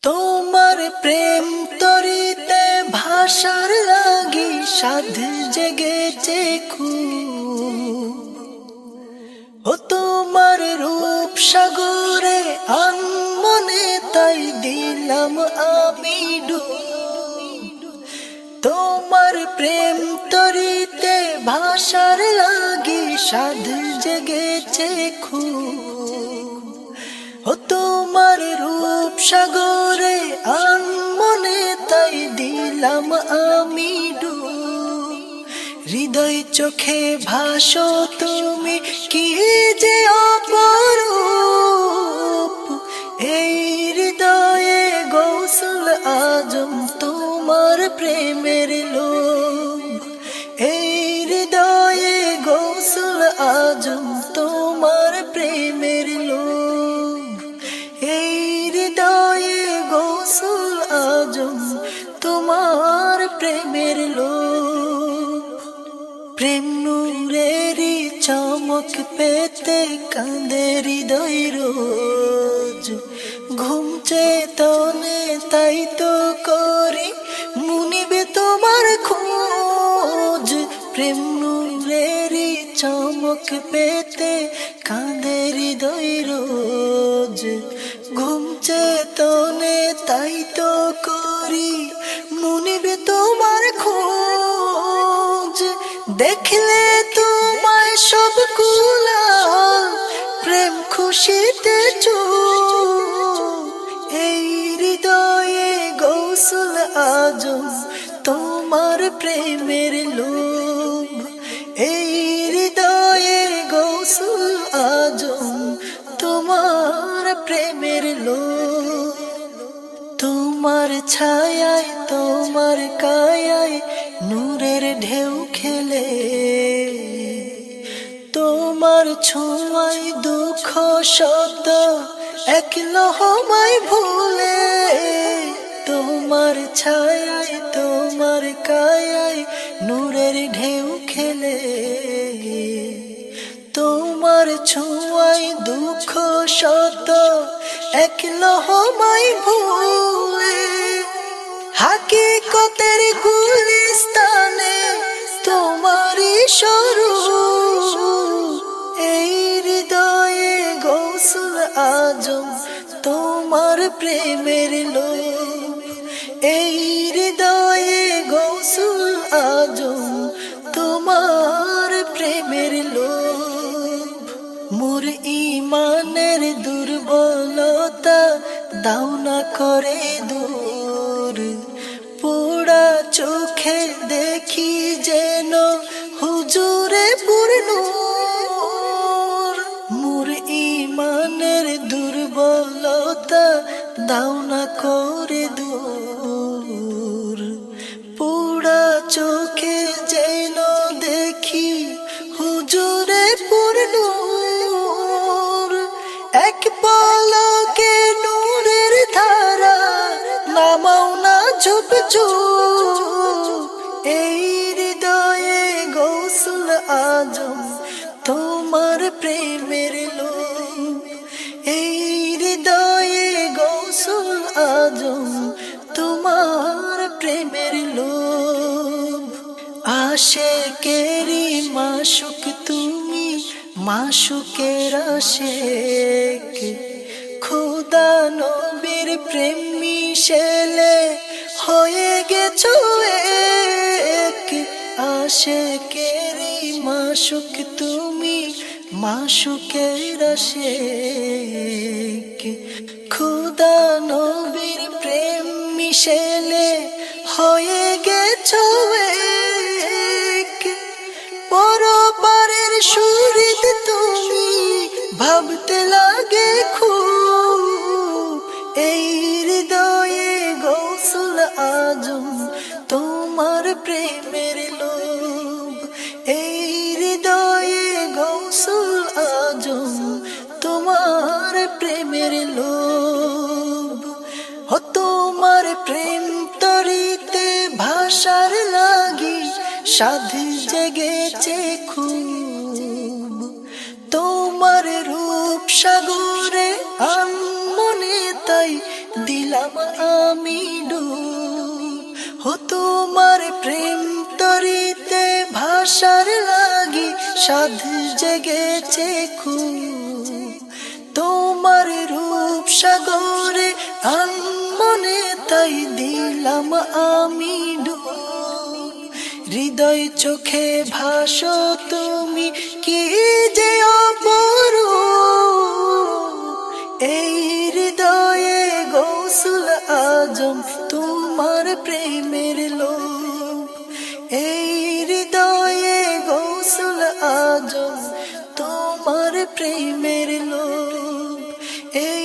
তোমার প্রেম তরিতে ভাষার লাগি সাধ জেগেছে খুব। ও তোমার রূপ সাগরে আনমনে তাই দিলাম আমি ডুব। তোমার প্রেম তরিতে ভাষার লাগি সাধ জেগেছে খুব। ও তোমার রূপ সাগরে আনমনে তাই দিলাম আমি ডুব। হৃদয় চোখে ভাসো তুমি কি যে অপরূপ। এই হৃদয়ে গৌসুল আজম তোমার প্রেমের লোভ। এই হৃদয়ে গৌসুল আজম তোমার প্রেমের লোভ। এই হৃদয়ে গৌসুল আজম তোমার প্রেমের লোভ। প্রেম নূরেরই চমক পেতে কাঁদে হৃদয় রোজ। ঘুম চেতনে তাই তো করি মুনিবে তোমার খোঁজ। প্রেম নূরেরই চমক পেতে কাঁদে হৃদয় রোজ। ঘুম চেতনে তাই তো করি মুনিবে তোমার খোঁজ। দেখলে তোমায় সব কুলাল প্রেম খুশিতে চুপ। এই হৃদয়ে গৌসুল আজম তোমার প্রেমের লোভ। এই হৃদয়ে গৌসুল আজম তোমার প্রেমের লোভ। তোমার ছায়ায় তোমার কায়ায় নূরের ঢেউ খেলে। তোমার ছোঁয়ায় দুঃখ শত এক লহমায় ভুলে। তোমার ছায়ায় তোমার কায়ায় নূরের ঢেউ খেলে। তোমার ছোঁয়ায় দুঃখ শত এক লহমায় ভুলে। হাকিকতের গুলিস্তানে তোমারই স্বরূপ। এই হৃদয়ে গৌসুল আজম তোমার প্রেমের লোভ। এই হৃদয়ে গৌসুল আজম তোমার প্রেমের লোভ। মোর ইমানের দুর্বলতা দাও না করে দূর। পোড়া চোখে দেখি যেন হুজুরে পূর্ণ। মোর ইমানের দুর্বলতা দাও না করে দূর। পোড়া চোখে যেন দেখি হুজুরে পূর্ণ। এক পলকে নূরের ধারা নামাও না ঝুপ ঝুপ। এই হৃদয়ে গৌসুল আজম তোমার প্রেমের লোভ। এই হৃদয়ে গৌসুল আজম তোমার প্রেমের লোভ। আশেকেরি মাশুক তুমি মাশুকের আশেক। খোদা নবীর প্রেম মিশেলে হয়ে গেছো এক। আশেকেরি মাশুক তুমি মাশুকের আশেক। খোদা নবীর প্রেম মিশেলে হয়ে গেছো এক। পরপারের সুরিত তুমি ভাবতে লাগে খুব। এই হৃদয়ে গৌসুল আজম তোমার প্রেমের লোভ। এই হৃদয়ে গৌসুল আজম তোমার প্রেমের লোভ। ও তোমার প্রেম তরিতে ভাষার লাগি সাধ জেগেছে খুব। তোমার রূপ সাগরে আনমনে তাই দিলা দিলাম আমি ডুব। ও তোমার প্রেম তরিতে ভাষার লাগি সাধ জেগেছে খুব। তোমার রূপ সাগরে আনমনে তাই দিলাম আমি ডুব। হৃদয় চোখে ভাসো তুমি কি যে অপরূপ। এই হৃদয়ে গৌসুল আজম তোমার প্রেমের লোক। এই হৃদয়ে গৌসুল আজম তোমার প্রেমের লোক। এই